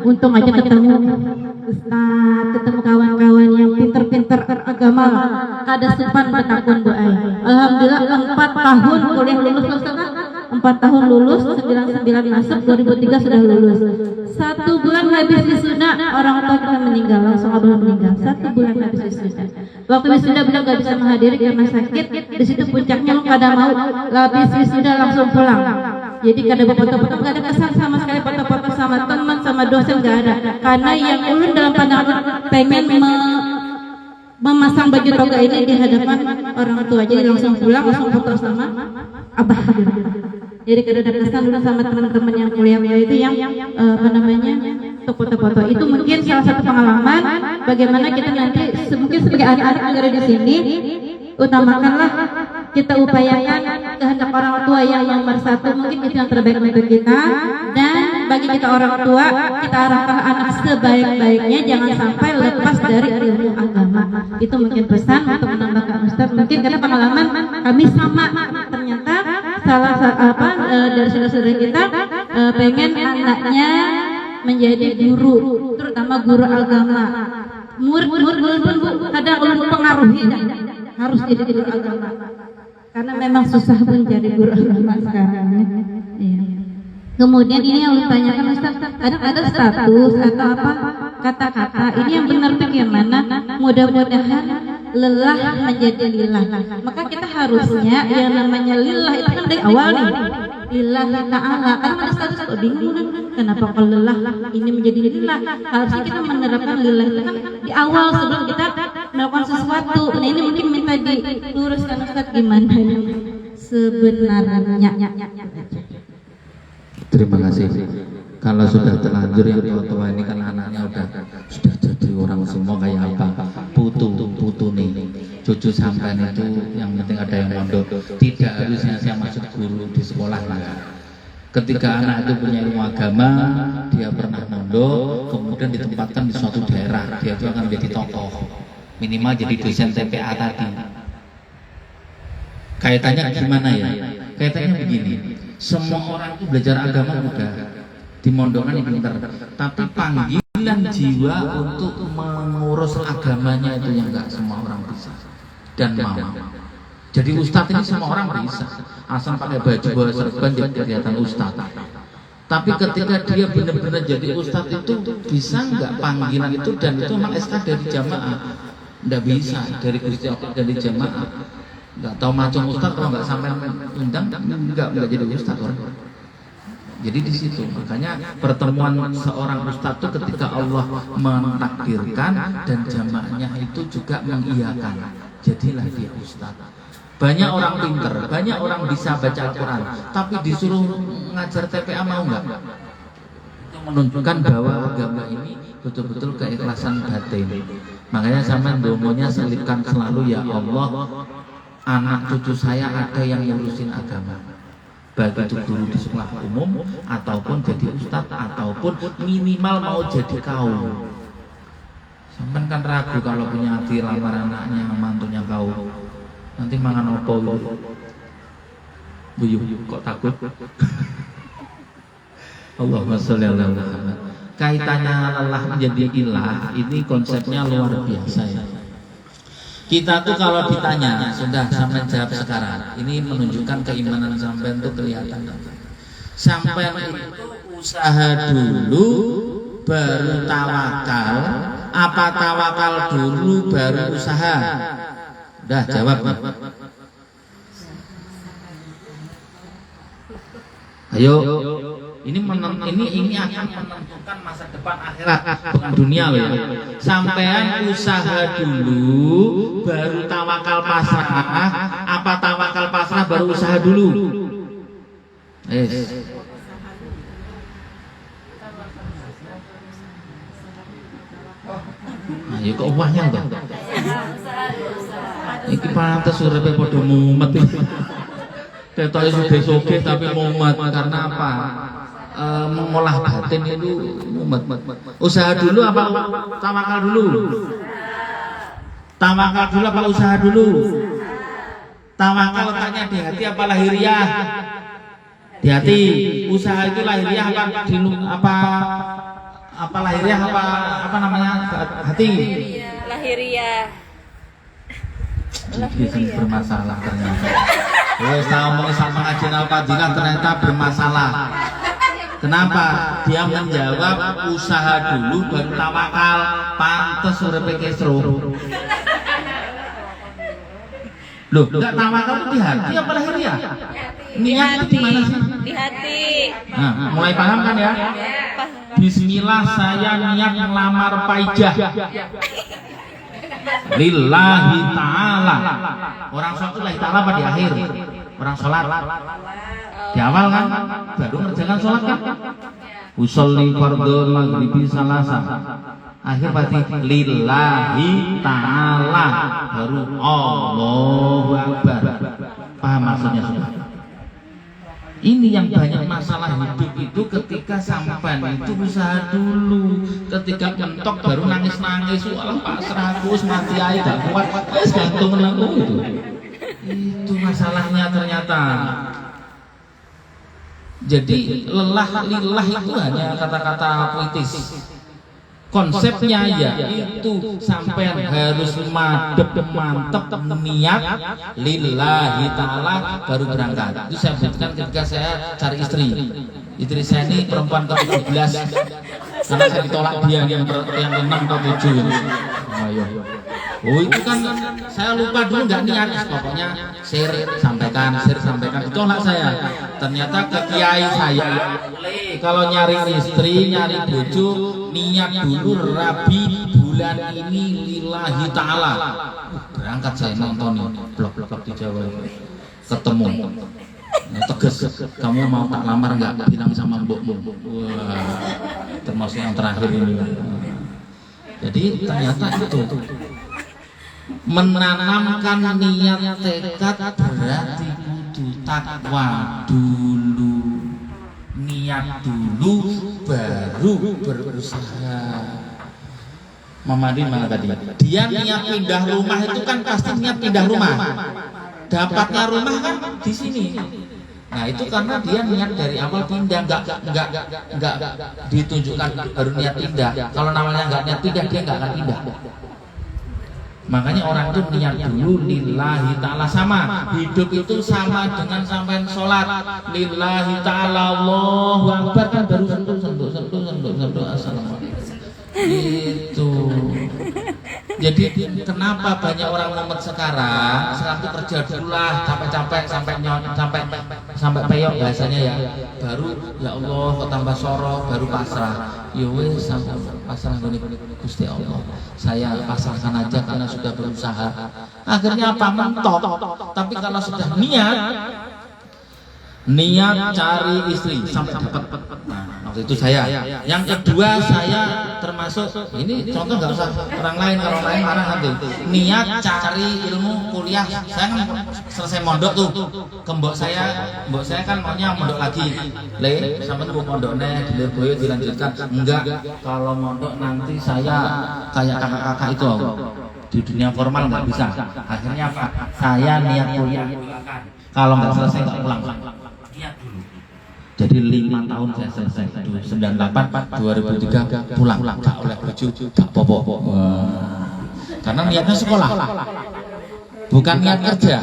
[SPEAKER 4] Untung aja ketemu Ustaz, ketemu kawan-kawan yang pinter-pinter agama, kada sempat bertakun doa. Alhamdulillah 4 tahun kuliah lulus Ustaz. 4 tahun lulus, 99 masuk, 2003 sudah lulus. 1 bulan habis wisuda orang tua kita meninggal, langsung abah meninggal. 1 bulan habis wisuda. Waktu wisuda beliau nggak bisa menghadiri karena sakit. Di situ puncaknya lu kada mau, habis wisuda langsung pulang. Jadi kada foto-foto, nggak ada kesan sama sekali foto-foto sama teman, sama dosen nggak ada. Karena yang ulun dalam pandangan pengen memasang baju toga ini di hadapan orang tua, jadi langsung pulang, langsung foto sama abah. Jadi kada ada kesan dulu sama teman-teman yang kuliah itu yang foto-foto itu mungkin salah satu pengalaman bagaimana kita nanti mungkin sebagai anak-anak yang ada di sini utamakanlah kita upayakan kehendak orang tua yang nomor 1, mungkin itu yang terbaik untuk kita, dan bagi kita orang tua, kita arahkan anak sebaik-baiknya, jangan sampai lepas dari ilmu agama. Itu mungkin pesan untuk menambahkan Ustaz. Mungkin karena pengalaman kami sama, ternyata dari saudara-saudara kita pengen anaknya menjadi guru, terutama guru agama. Murid-murid pun kadang mempengaruhi harus jadi guru agama. Karena memang susah pun jadi guru agama sekarang. Ya. Kemudian ini yang ditanyakan Ustaz, kadang ada status atau apa kata-kata ini yang benar bagaimana? Mudah-mudahan lelah menjadi lillah. Maka kita harusnya yang namanya lillah itu kan dari awal nih. Lillahi ta'ala. Karena ada status kok bingung kan? Kenapa kalau lelah ini menjadi lillah? Harusnya kita menerapkan lillah itu kan di awal sebelum kita melakukan sesuatu. Nah ini mungkin minta diluruskan Ustaz gimana sebenarnya.
[SPEAKER 1] Terima kasih. Kalau sudah terlanjur yang tua-tua ini kan anaknya sudah jadi orang semua kayak apa? Putu nih. Cucu sampean itu yang penting ada yang mondok. Tidak harusnya saya masuk guru di sekolah lah. Ketika anak itu punya ilmu agama, dia pernah mondok, kemudian ditempatkan di suatu daerah, dia itu akan menjadi tokoh. Minimal jadi dosen TPA tadi. Kaitannya gimana ya? Kaitannya begini. Semua orang itu belajar agama mudah, di mondokan yang pintar, tapi panggilan jiwa untuk mengurus agamanya itu yang enggak semua orang bisa dan mau. Jadi ustadz ini semua orang bisa, asal pakai baju bawa serban jadi kelihatan ustadz. Tapi ketika dia benar-benar jadi ustadz itu bisa enggak panggilan itu, dan itu memang SK dari jamaah, enggak bisa dari Gusti Allah dari jamaah. Enggak tahu macam ustadz kalau enggak sampai undang enggak jadi ustadz orang. Jadi di situ makanya pertemuan seorang ustadz itu ketika Allah mentakdirkan dan jamaahnya itu juga mengiyakan, jadilah dia ustadz. Banyak orang pinter, banyak orang bisa baca Al-Quran, tapi disuruh ngajar TPA mau enggak? Itu menunjukkan bahwa agama ini betul-betul keikhlasan batin. Makanya sama domonya selipkan selalu, ya Allah, anak cucu saya ada yang ngurusin agama, baik itu guru di sekolah umum ataupun jadi ustadz ataupun minimal mau jadi kaum. Sampai kan ragu kalau punya hati lamar anaknya mantunya kaum, nanti mangan opo gitu. Buyuh kok takut? Allahumma sholli ala Muhammad. Kaitannya lelah menjadi ilah ini konsepnya luar biasa ya. Kita tuh kalau ditanya, sudah sampai jawab sekarang. Ini menunjukkan keimanan sampean tuh kelihatan. Sampean itu usaha dulu baru tawakal, apa tawakal dulu baru usaha? Udah jawab. Ayo. Ini akan menentukan masa depan akhirat, bukan dunia ya. Sampean usaha dulu baru tawakal pasrah, apa tawakal pasrah baru usaha dulu? Ayo kok uangnya toh? Iki pantes urepe padha mumet. Ketoke sugih-sugih tapi mumet karena apa? Mengolah batin itu mumet. Usaha dulu apa tawakal dulu? Tawakal dulu apa usaha dulu? Tawakal letaknya di hati apa lahiriah? Di hati. Usaha itu lahiriah apa lahiriah apa namanya hati? Lahiriah. Jadi bermasalah ternyata. Wes ngomong sama ngaji Al-Fadhilah ternyata bermasalah. Kenapa? Dia menjawab usaha dulu baru tawakal, pantes urepe kesro. Loh, enggak tawakal itu di hati apa lahiriah? Niat itu di mana sih?
[SPEAKER 2] Di hati.
[SPEAKER 1] Nah, mulai paham kan ya? Bismillah saya niat ngelamar Paijah. Lillahi ta'ala. Orang sholat lillahi ta'ala apa di akhir? Orang sholat di awal kan? Baru mengerjakan sholat kan? Usolli fardhu maghribi salasa. Akhir pasti lillahi ta'ala. Baru Allahu Akbar. Paham maksudnya sudah? Ini yang banyak masalah hidup itu ketika sampai itu usaha dulu, ketika mentok baru nangis-nangis, wah pasrah aku mati aja gak kuat, gantung aku itu masalahnya ternyata. Jadi lelah lillah itu hanya kata-kata puitis. Konsepnya ya itu sampai harus madep mantep niat lillahi ta'ala baru berangkat. Itu saya sebutkan ketika saya cari istri. Istri saya ini perempuan ke-17 karena saya ditolak dia yang 6 ke 7. Ayo. Oh itu kan saya lupa dulu nggak niat, pokoknya share sampaikan ditolak saya. Ternyata ke kiai saya kalau nyari istri nyari bojo niat dulu rabi bulan ini lillahi ta'ala. Berangkat saya nonton blog-blog di Jawa ketemu tegas, kamu mau tak lamar nggak, bilang sama mbokmu. Wah, termasuk yang terakhir ini. Jadi ternyata itu menanamkan niat tekad berarti kudu takwa dulu, niat dulu baru berusaha. Mama Din mana tadi? Dia niat pindah rumah itu kan pasti niat pindah rumah. Dapatnya rumah kan di sini. Nah itu karena dia niat dari awal pindah, enggak ditunjukkan baru niat pindah. Kalau namanya enggak niat pindah dia enggak akan pindah. Makanya orang itu niat dulu lillahi ta'ala. Sama hidup itu sama dengan sampai sholat lillahi ta'ala, Allahu Akbar kan baru sentuh assalamualaikum itu. Jadi kenapa banyak orang mumet sekarang itu kerja dulu lah capek-capek sampai peyok bahasanya ya, baru ya Allah kok tambah soro baru pasrah. Ya wes sampai pasrah gini Gusti Allah, saya pasrahkan aja karena sudah berusaha. Akhirnya apa? Mentok. Tapi kalau sudah niat cari istri sampai dapat. Nah, waktu itu saya. Yang kedua saya termasuk ini contoh, nggak usah orang lain, kalau lain marah nanti. Niat cari ilmu kuliah. Saya kan selesai mondok tuh ke mbok saya kan maunya mondok lagi. Sampai ke mondoknya di Lirboyo dilanjutkan. Enggak, kalau mondok nanti saya kayak kakak-kakak itu di dunia formal nggak bisa. Akhirnya apa? Saya niat kuliah. Kalau nggak selesai nggak pulang. Jadi 5 tahun saya selesai. 98, 2003 pulang. Gak oleh baju, gak popo. Karena niatnya sekolah, bukan niat kerja.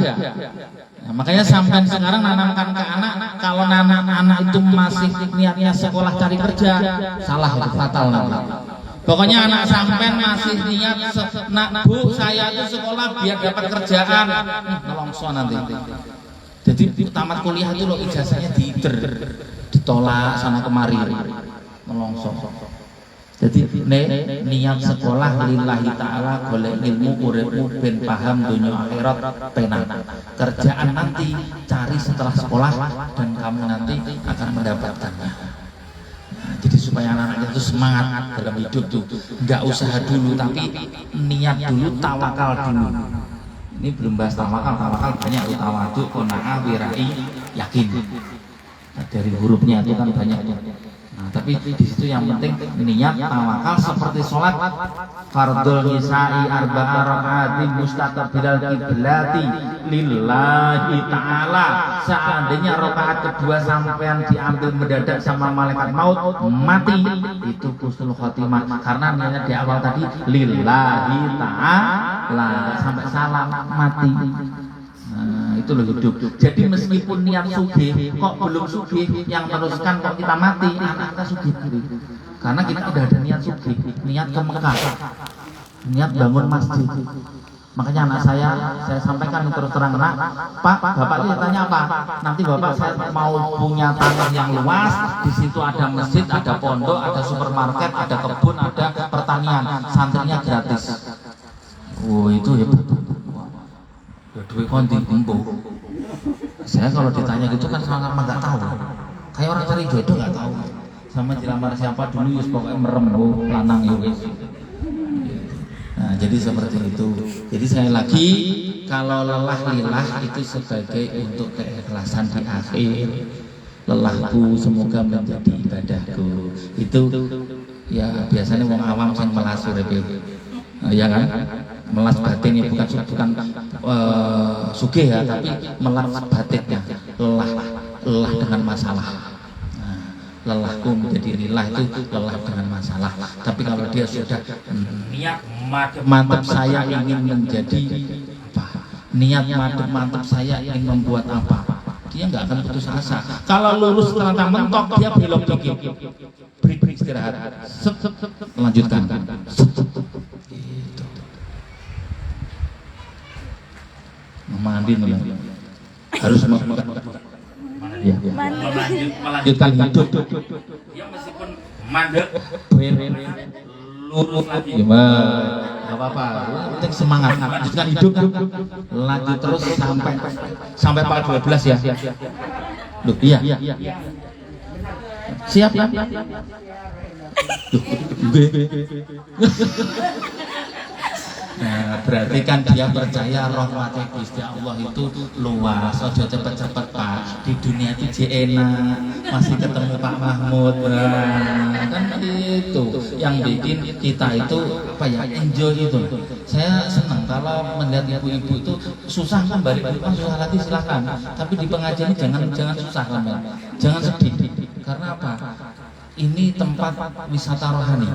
[SPEAKER 1] Nah, makanya sampai sekarang nanamkan ke anak, kalau anak itu masih niatnya sekolah cari kerja, salah, fatal nanti. Pokoknya anak sampean masih niat nak bu saya itu sekolah biar dapat kerjaan, nelongso nanti. Jadi tamat kuliah itu loh ijazahnya ditolak sana kemari, melongso. Jadi niat sekolah lillahi ta'ala, golek ilmu uripmu ben paham dunia akhirat penak. Kerjaan nanti cari setelah sekolah dan kamu nanti akan mendapatkannya. Jadi supaya anak-anak itu semangat dalam hidup tuh, nggak usaha dulu tapi niat dulu, tawakal dulu. Ini belum bahas tawakal banyak, tawadu, qanaah, wirai, yakin. Nah, dari hurufnya itu kan banyak. Nah, tapi di situ yang penting niat, tawakal seperti sholat fardul nisa'i arba'a raka'atin mustaqbilal kiblati lillahi ta'ala. Seandainya rakaat kedua sampean diambil mendadak sama malaikat maut, mati itu husnul khotimah, karena niatnya di awal tadi lillahi ta'ala, sampai salam mati. Nah, itu loh hidup. Jadi meskipun niat sugih, kok belum sugih, yang teruskan kok kita mati, anak kita sugih. Karena kita udah ada niat sugih, niat ke Mekah, niat bangun masjid. Makanya anak saya sampaikan terus terang, nak, Pak, Bapak ini tanya apa? Nanti Bapak saya mau punya tanah yang luas, di situ ada masjid, ada pondok, ada supermarket, ada kebun, ada pertanian, santrinya gratis. Oh itu hebat. Duit konti kumpul. Saya kalau ditanya gitu kan sangat nggak tahu. Kayak orang cari jodoh nggak tahu. Sama dilamar siapa dulu, yus pokoknya merem, lanang yus. Nah jadi seperti itu. Jadi sekali lagi, kalau lelah lilah itu sebagai untuk keikhlasan di akhir. lelahku semoga menjadi ibadahku. Itu ya biasanya wong awam sing melas uripe. Ya kan? Melas batin ya bukan sugih ya, tapi melas batinnya, lelah dengan masalah. Lelahku menjadi lilah itu lelah dengan masalah. Tapi kalau dia sudah niat mantap saya ingin menjadi apa, niat mantap saya ingin membuat apa, dia nggak akan putus asa. Kalau lulus ternyata mentok, dia belok dikit, break istirahat, lanjutkan. Gitu. Mandi harus ya, melanjutkan hidup.
[SPEAKER 5] Ya meskipun mandek
[SPEAKER 1] Lurus gimana? Gak apa-apa, penting semangat. Lanjutkan hidup, lanjut terus sampai Pak 12 ya. Loh, iya. Siap ya? Nah, berarti kan dia percaya rahmatnya Gusti Allah itu luas. Ojo cepet-cepet Pak, di dunia itu enak, masih ketemu Pak Mahmud. Nah, kan itu yang bikin kita itu apa ya, enjoy itu. Saya senang kalau melihat ibu-ibu itu susah kembali ke rumah, susah lagi silakan. Tapi di pengajian ini jangan susah kan, jangan sedih. Karena apa? Ini tempat wisata rohani.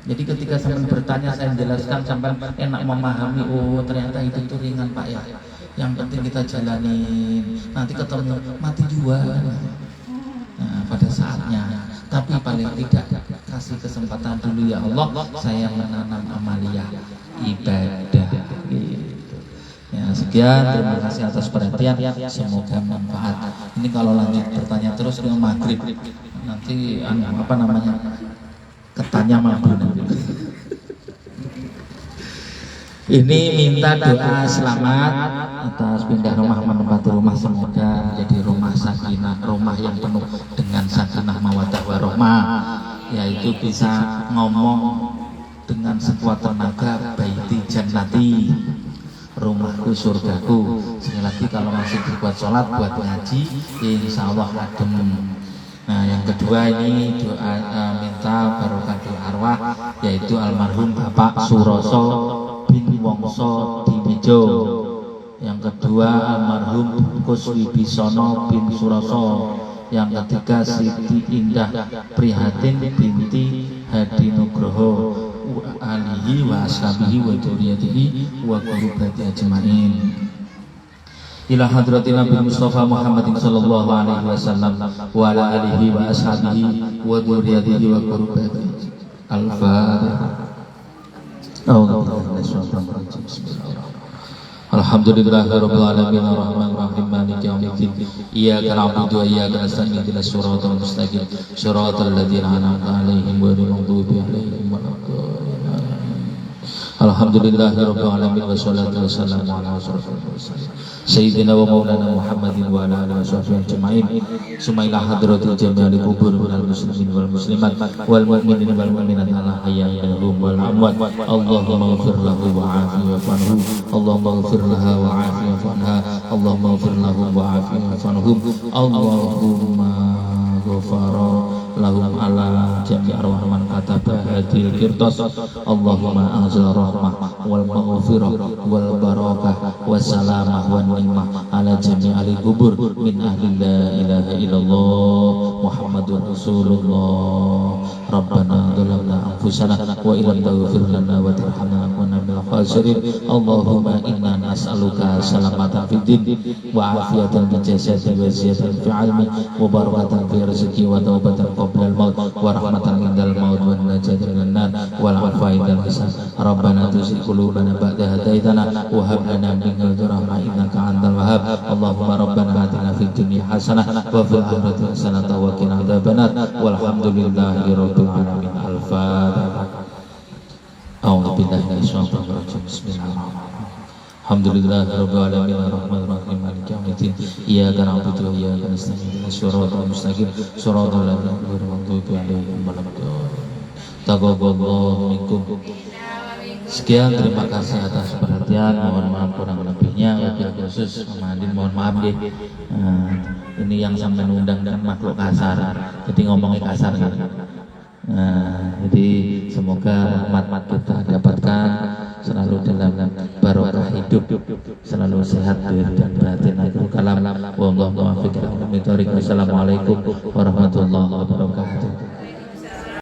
[SPEAKER 1] Jadi ketika sampai bertanya, saya jelaskan sampai enak memahami. Oh ternyata itu ringan Pak ya. Yang penting kita jalani. Nanti ketemu mati juga. Nah, pada saatnya. Tapi paling tidak kasih kesempatan dulu ya Allah. Saya menanam amaliyah ibadah. Gitu. Ya sekian. Terima kasih atas perhatian. Semoga manfaat. Ini kalau lanjut bertanya terus dengan maghrib. Nanti apa namanya? Ketanya mampu. Ini minta doa selamat atas pindah rumah, menempati rumah, semoga menjadi rumah sakinah, rumah yang penuh dengan sakinah mawaddah warahmah, yaitu bisa ngomong dengan sekuat tenaga baiti jannati, rumahku surgaku. Sekali lagi kalau masih buat sholat, buat ngaji, insya Allah adem. Nah yang kedua ini doa minta barokah arwah, yaitu almarhum Bapak Suroso bin Wongso Diwijo. Yang kedua almarhum Bungkus Wibisono bin Suroso. Yang ketiga Siti Indah Prihatin binti Hadi Nugroho alihi wa ashabihi wa dzurriyyatihi wa qurrati ajmain. Ila hadratin Nabi Mustafa Muhammadin sallallahu alaihi wasallam wa ala alihi wa ashabihi wa dzurriyyatihi wa qurrati al-Fatihah. Alhamdulillahirabbil alamin arrahmanir rahim maliki yaumiddin iyyaka na'budu wa iyyaka nasta'in ihdinas siratal mustaqim siratal ladzina an'amta 'alaihim ghairil maghdubi 'alaihim waladdallin. Alhamdulillahirabbil alamin wassalatu wassalamu ala asyrofil mursalin sayyidina wa maulana Muhammadin wa ala alihi washabbihi ajmain. Sumailah hadratul jami'il kubur minal muslimin wal muslimat wal mu'minin wal mu'minat ala hayyin wal amwat. Allahumma ighfir lahu wa 'afihi wa'fu. Allahumma ighfir laha wa 'afihi wa'fu. Allahumma ighfir lahu wa 'afihi wa'fu. Allahumma ghafara lahum ala jami' arwah man kataba hadil kirtas. Allahumma anzil rahmah wal maghfirah wal barakah wassalamah wan ni'mah ala jami'il kubur min ahli la ilaha illallah Muhammadur Rasulullah. Rabbana dhalamna anfusana wa illam taghfir lana wa tarhamna lakunanna minal khasirin. Allahumma inna nas'aluka salamatan fid din wa afiyatan fil jasadi wa ziyadatan fil ilmi wa barakatan fi rizqi wa taubatan qabla al-maut wa rahmatan indal maut wa najatan minan nar wal afwa indal hisab. Rabbana tuzigh qulubana ba'da hadaytana wa hab lana min ladunka rahmah innaka antal wahhab. Allahumma rabbana atina fid dunya hasanah wa fil akhirati hasanah wa qina adzabannar. Walhamdulillahi rabbil alamin. Al-Fatihah. A'udzu billahi minasyaitonir rajim. Bismillahirrahmanirrahim. Alhamdulillahirabbil alamin arrahmanir rahim maliki yaumiddin iyyaka na'budu wa iyyaka nasta'in ihdinas siratal mustaqim siratal ladzina an'amta 'alaihim ghairil maghdubi 'alaihim waladdallin. Taqabbalallahu minkum Sekian, terima kasih atas perhatian. Mohon maaf kurang lebihnya. Wabil khusus Mama Adin, mohon maaf ya. Ini yang sampai undang dan makhluk kasar, jadi ngomongnya kasar kan. Jadi semoga rahmat kita dapatkan selalu dalam barokah hidup, selalu sehat dan batin. Akhirul kalam. Wallahu muwaffiq. Assalamualaikum warahmatullahi wabarakatuh.